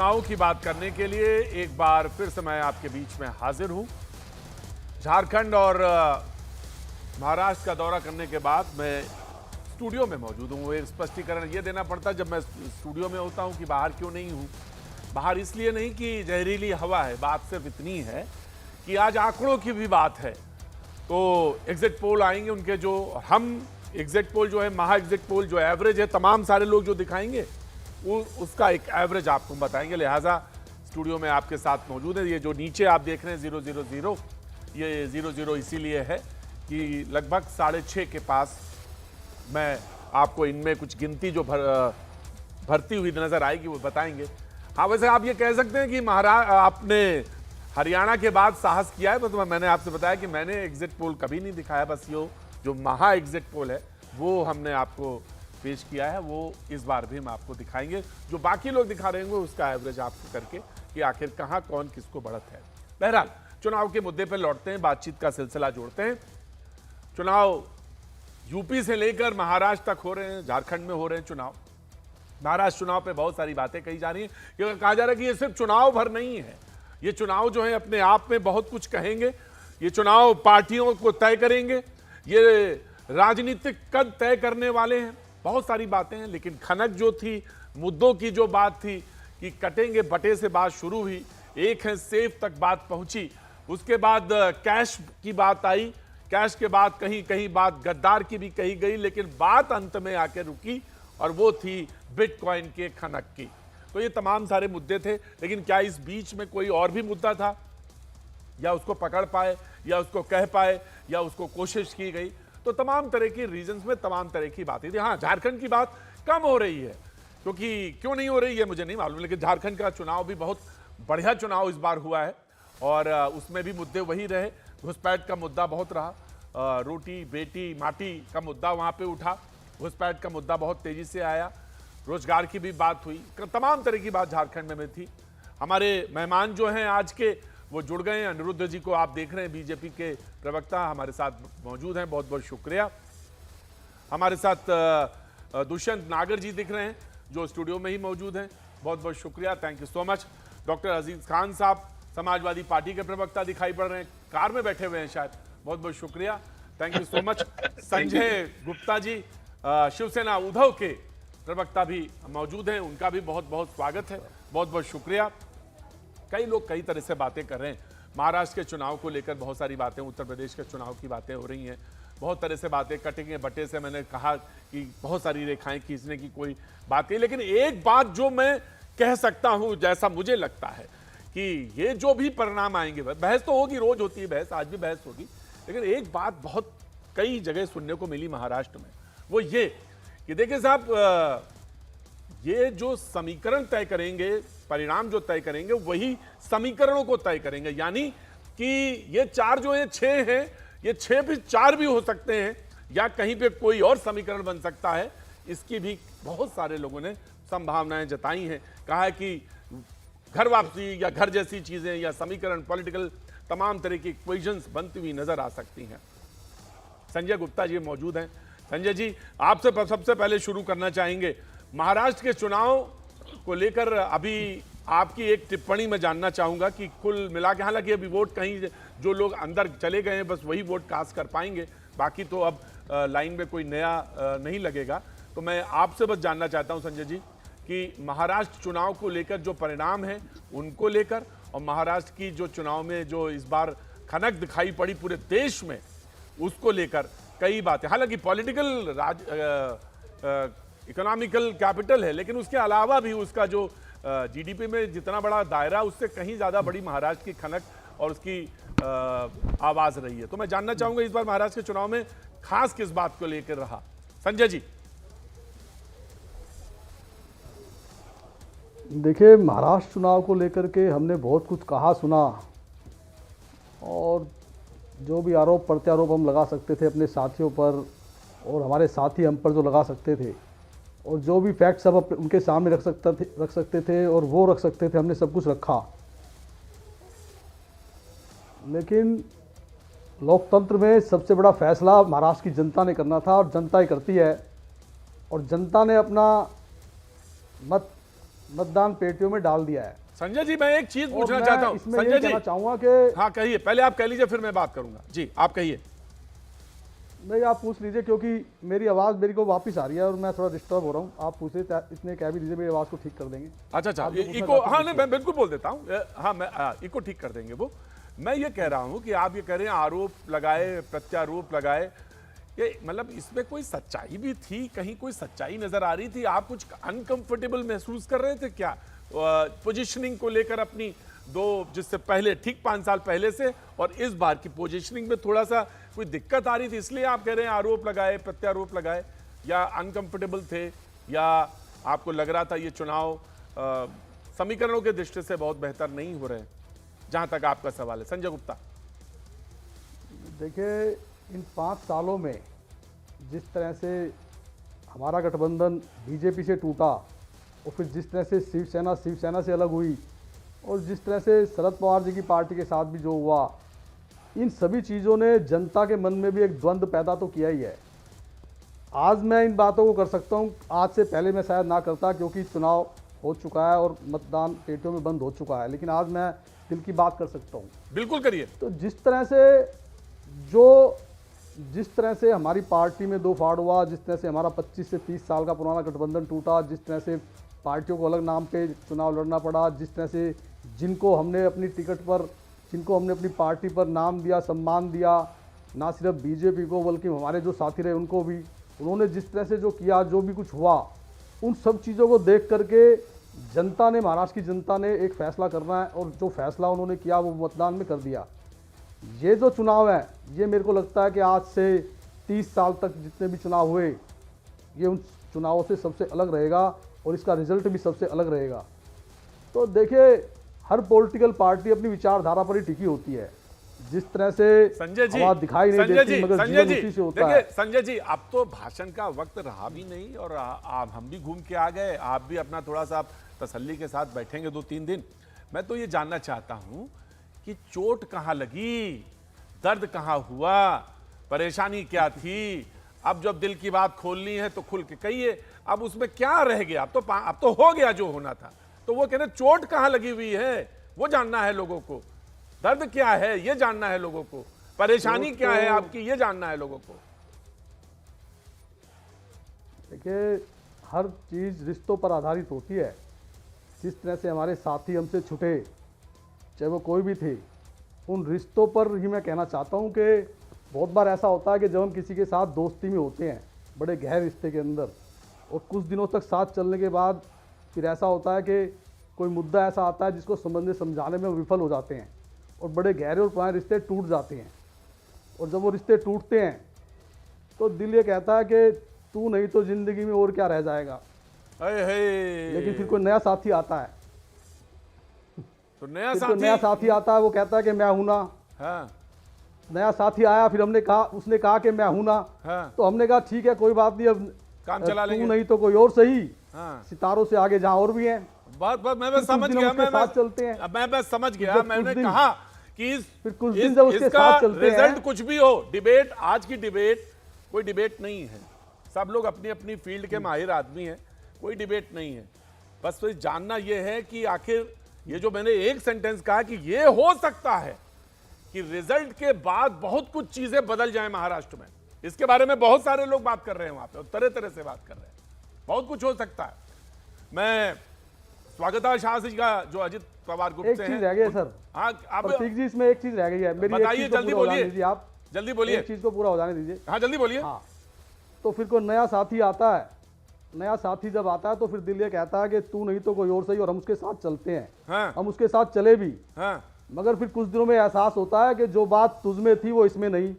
चुनाव की बात करने के लिए एक बार फिर से मैं आपके बीच में हाजिर हूं। झारखंड और महाराष्ट्र का दौरा करने के बाद मैं स्टूडियो में मौजूद हूं। एक स्पष्टीकरण ये देना पड़ता जब मैं स्टूडियो में होता हूं कि बाहर क्यों नहीं हूं। बाहर इसलिए नहीं कि जहरीली हवा है, बात सिर्फ इतनी है कि आज आंकड़ों की भी बात है। तो एग्जिट पोल आएंगे उनके, जो हम एग्जिट पोल जो है, महा एग्जिट पोल जो एवरेज है, तमाम सारे लोग जो दिखाएंगे उसका एक एवरेज आपको बताएंगे। लिहाजा स्टूडियो में आपके साथ मौजूद है। ये जो नीचे आप देख रहे हैं 000, ये 00 इसीलिए है कि लगभग 6:30 के पास मैं आपको इनमें कुछ गिनती जो भरती हुई नजर आएगी वो बताएंगे। हाँ, वैसे आप ये कह सकते हैं कि आपने हरियाणा के बाद साहस किया है, तो मैंने आपसे बताया कि मैंने एग्जिट पोल कभी नहीं दिखाया। बस ये जो महा एग्जिट पोल है वो हमने आपको पेश किया है, वो इस बार भी हम आपको दिखाएंगे। जो बाकी लोग दिखा रहे होंगे उसका एवरेज आपको करके कि आखिर कहां कौन किसको बढ़त है। बहरहाल चुनाव के मुद्दे पर लौटते हैं, बातचीत का सिलसिला जोड़ते हैं। चुनाव यूपी से लेकर महाराष्ट्र तक हो रहे हैं, झारखंड में हो रहे हैं चुनाव। महाराष्ट्र चुनाव पे बहुत सारी बातें कही जा रही हैं, क्योंकि कहा जा रहा है कि ये सिर्फ चुनाव भर नहीं है, ये चुनाव जो है अपने आप में बहुत कुछ कहेंगे। ये चुनाव पार्टियों को तय करेंगे, ये राजनीतिक कद तय करने वाले हैं। बहुत सारी बातें हैं, लेकिन खनक जो थी, मुद्दों की जो बात थी कि कटेंगे बटे से बात शुरू हुई, एक है सेफ तक बात पहुंची, उसके बाद कैश की बात आई, कैश के बाद कहीं कहीं बात गद्दार की भी कही गई, लेकिन बात अंत में आके रुकी और वो थी बिटकॉइन के खनक की। तो ये तमाम सारे मुद्दे थे, लेकिन क्या इस बीच में कोई और भी मुद्दा था, या उसको पकड़ पाए, या उसको कह पाए, या उसको कोशिश की गई? तो तमाम तरह की रीजंस में तमाम तरह की बातें थी। हाँ, झारखंड की बात कम हो रही है, क्योंकि क्यों नहीं हो रही है मुझे नहीं मालूम, लेकिन झारखंड का चुनाव भी बहुत बढ़िया चुनाव इस बार हुआ है और उसमें भी मुद्दे वही रहे। घुसपैठ का मुद्दा बहुत रहा, रोटी बेटी माटी का मुद्दा वहां पे उठा, घुसपैठ का मुद्दा बहुत तेजी से आया, रोजगार की भी बात हुई, तमाम तरह की बात झारखंड में थी। हमारे मेहमान जो हैं आज के वो जुड़ गए हैं। अनिरुद्ध जी को आप देख रहे हैं, बीजेपी के प्रवक्ता हमारे साथ मौजूद हैं, बहुत बहुत शुक्रिया। हमारे साथ दुष्यंत नागर जी दिख रहे हैं जो स्टूडियो में ही मौजूद हैं, बहुत बहुत शुक्रिया, thank you so much. Doctor Aziz Khan sahab Samajwadi party के प्रवक्ता दिखाई पड़ रहे हैं, कार में बैठे हुए हैं शायद, बहुत बहुत शुक्रिया, thank you so much. Sanjay Gupta ji Shiv Sena Uddhav के प्रवक्ता भी मौजूद हैं, उनका भी बहुत बहुत स्वागत है, बहुत बहुत शुक्रिया। कई लोग कई तरह से बातें कर रहे हैं, महाराष्ट्र के चुनाव को लेकर बहुत सारी बातें, उत्तर प्रदेश के चुनाव की बातें हो रही हैं, बहुत तरह से बातें, कटेंगे बटे से मैंने कहा कि बहुत सारी रेखाएं खींचने की कोई बात नहीं। लेकिन एक बात जो मैं कह सकता हूं, जैसा मुझे लगता है कि ये जो भी परिणाम आएंगे, बहस तो होगी, रोज होती है बहस, आज भी बहस होगी, लेकिन एक बात बहुत कई जगह सुनने को मिली महाराष्ट्र में, वो ये कि देखिए साहब, ये जो समीकरण तय करेंगे, परिणाम जो तय करेंगे, वही समीकरणों को तय करेंगे। यानी कि ये 4 जो है 6 हैं, ये 6 भी 4 भी हो सकते हैं, या कहीं पे कोई और समीकरण बन सकता है। इसकी भी बहुत सारे लोगों ने संभावनाएं जताई हैं, कहा है कि घर वापसी या घर जैसी चीजें या समीकरण, पॉलिटिकल तमाम तरह की इक्वेशंस बनती हुई नजर आ सकती हैं। संजय गुप्ता जी मौजूद हैं। संजय जी, आपसे सबसे पहले शुरू करना चाहेंगे, महाराष्ट्र के चुनाव को लेकर अभी आपकी एक टिप्पणी मैं जानना चाहूंगा कि कुल मिला के, हालांकि अभी वोट कहीं जो लोग अंदर चले गए हैं बस वही वोट कास्ट कर पाएंगे, बाकी तो अब लाइन में कोई नया नहीं लगेगा। तो मैं आपसे बस जानना चाहता हूं संजय जी कि महाराष्ट्र चुनाव को लेकर जो परिणाम है उनको लेकर, और महाराष्ट्र की जो चुनाव में जो इस बार खनक दिखाई पड़ी पूरे देश में, उसको लेकर कई बातें, हालांकि पॉलिटिकल इकोनॉमिकल कैपिटल है, लेकिन उसके अलावा भी उसका जो जीडीपी में जितना बड़ा दायरा, उससे कहीं ज्यादा बड़ी महाराष्ट्र की खनक और उसकी आवाज रही है। तो मैं जानना चाहूंगा इस बार महाराष्ट्र के चुनाव में खास किस बात को लेकर रहा, संजय जी? देखिए, महाराष्ट्र चुनाव को लेकर के हमने बहुत कुछ कहा सुना, और जो भी आरोप प्रत्यारोप हम लगा सकते थे अपने साथियों पर, और हमारे साथी हम पर जो लगा सकते थे, और जो भी फैक्ट सब उनके सामने रख सकते थे और वो रख सकते थे, हमने सब कुछ रखा। लेकिन लोकतंत्र में सबसे बड़ा फैसला महाराष्ट्र की जनता ने करना था, और जनता ही करती है, और जनता ने अपना मत मतदान पेटियों में डाल दिया है। संजय जी मैं एक चीज और पूछना मैं चाहता हूं इसमें संजय ये जी। कहना चाहूंगा कि हाँ कहिए, पहले आप कह लीजिए फिर मैं बात करूंगा। जी आप कहिए। नहीं, आप पूछ लीजिए, क्योंकि मेरी आवाज़ मेरे को वापस आ रही है और मैं थोड़ा डिस्टर्ब हो रहा हूँ। आप पूछे इतने कह भी दीजिए, मेरी आवाज़ को ठीक कर देंगे। अच्छा आप जो पूछना इको, चाहते हाँ हैं नहीं मैं बिल्कुल बोल देता हूँ। हाँ मैं इको ठीक कर देंगे वो। मैं ये कह रहा हूँ कि आप ये कह रहे हैं आरोप लगाए प्रत्यारोप लगाए, ये मतलब इसमें कोई सच्चाई भी थी? कहीं कोई सच्चाई नजर आ रही थी? आप कुछ अनकंफर्टेबल महसूस कर रहे थे क्या पोजीशनिंग को लेकर अपनी? दो जिससे पहले ठीक 5 साल पहले से और इस बार की पोजीशनिंग में थोड़ा सा कोई दिक्कत आ रही थी, इसलिए आप कह रहे हैं आरोप लगाए प्रत्यारोप लगाए, या अनकंफर्टेबल थे, या आपको लग रहा था ये चुनाव समीकरणों के दृष्टि से बहुत बेहतर नहीं हो रहे? जहां तक आपका सवाल है संजय गुप्ता। देखिए, इन 5 सालों में जिस तरह से हमारा गठबंधन बीजेपी से टूटा और फिर जिस तरह से शिवसेना से अलग हुई और जिस तरह से शरद पवार जी की पार्टी के साथ भी जो हुआ, इन सभी चीज़ों ने जनता के मन में भी एक द्वंद्व पैदा तो किया ही है। आज मैं इन बातों को कर सकता हूँ, आज से पहले मैं शायद ना करता, क्योंकि चुनाव हो चुका है और मतदान पेटियों में बंद हो चुका है, लेकिन आज मैं दिल की बात कर सकता हूँ। बिल्कुल करिए। तो जिस तरह से हमारी पार्टी में दो फाड़ हुआ, जिस तरह से हमारा 25 से 30 साल का पुराना गठबंधन टूटा, जिस तरह से पार्टियों को अलग नाम पे चुनाव लड़ना पड़ा, जिस तरह से जिनको हमने अपनी टिकट पर, जिनको हमने अपनी पार्टी पर नाम दिया, सम्मान दिया, ना सिर्फ बीजेपी को बल्कि हमारे जो साथी रहे उनको भी, उन्होंने जिस तरह से जो किया, जो भी कुछ हुआ, उन सब चीज़ों को देख करके जनता ने, महाराष्ट्र की जनता ने एक फैसला करना है और जो फैसला उन्होंने किया वो मतदान में कर दिया। ये जो चुनाव है, ये मेरे को लगता है कि आज से 30 साल तक जितने भी चुनाव हुए, ये उन चुनावों से सबसे अलग रहेगा और इसका रिजल्ट भी सबसे अलग रहेगा। तो देखिए, हर पॉलिटिकल पार्टी अपनी विचारधारा पर ही टिकी होती है। जिस तरह से संजय जी दिखाई नहीं देती, मगर जीवन उसी से होता है। संजय जी, अब तो भाषण का वक्त रहा भी नहीं और आप हम भी घूम के आ गए, आप भी अपना थोड़ा सा तसल्ली के साथ बैठेंगे 2-3 दिन। मैं तो ये जानना चाहता हूं कि चोट कहां लगी, दर्द कहां हुआ, परेशानी क्या थी? अब जब दिल की बात खोलनी है तो खुल के कहिए। अब उसमें क्या रह गया? अब तो हो गया जो होना था। तो वो कहते चोट कहां लगी हुई है वो जानना है लोगों को, दर्द क्या है ये जानना है लोगों को, परेशानी क्या है आपकी ये जानना है लोगों को। देखिए, हर चीज रिश्तों पर आधारित होती है। जिस तरह से हमारे साथी हमसे छूटे, चाहे वो कोई भी थे, उन रिश्तों पर ही मैं कहना चाहता हूं कि बहुत बार ऐसा होता है कि जब हम किसी के साथ दोस्ती में होते हैं, बड़े गहरे रिश्ते के अंदर, और कुछ दिनों तक साथ चलने के बाद फिर ऐसा होता है कि कोई मुद्दा ऐसा आता है जिसको समझाने में विफल हो जाते हैं और बड़े गहरे और पुराने रिश्ते टूट जाते हैं। और जब वो रिश्ते टूटते हैं तो दिल ये कहता है कि तू नहीं तो जिंदगी में और क्या रह जाएगा। लेकिन फिर कोई नया साथी आता है, तो नया साथी आता है, वो कहता है कि मैं हूं ना। हाँ। नया साथी आया, फिर उसने कहा कि मैं हूं ना। हाँ। तो हमने कहा ठीक है, कोई बात नहीं, अब काम चला लेंगे, तू नहीं तो कोई और सही। हाँ। सितारों से आगे जहां और भी हैं। बात मैं बस समझ गया, साथ चलते हैं। मैं बस समझ गया। मैंने कहा कि फिर कुछ दिन जब उसके साथ चलते हैं, रिजल्ट कुछ भी हो, डिबेट, आज की डिबेट कोई डिबेट नहीं है, सब लोग अपनी अपनी फील्ड के माहिर आदमी हैं, कोई डिबेट नहीं है। बस तो जानना यह है कि आखिर ये जो मैंने एक सेंटेंस कहा कि ये हो सकता है कि रिजल्ट के बाद बहुत कुछ चीजें बदल जाएं महाराष्ट्र में, इसके बारे में बहुत सारे लोग बात कर रहे हैं वहां पे, तरह तरह से बात कर रहे हैं, बहुत कुछ हो सकता है। मैं स्वागता शाह जी का जो अजित पवार ग्रुप से एक चीज रह गई है सर। हाँ, प्रतीक जी, इसमें एक चीज रह गई है मेरी, बताइए, जल्दी बोलिए, आप जल्दी बोलिए, एक चीज को पूरा हो जाने दीजिए। हाँ जल्दी बोलिए। हाँ, तो फिर कोई नया साथी आता है, नया साथी जब आता है तो फिर दिल ये कहता है कि तू नहीं तो कोई और सही, और हम उसके साथ चलते हैं। हाँ। हम उसके साथ चले भी। हाँ। मगर फिर कुछ दिनों में एहसास होता है कि जो बात तुझ में थी वो इसमें नहीं,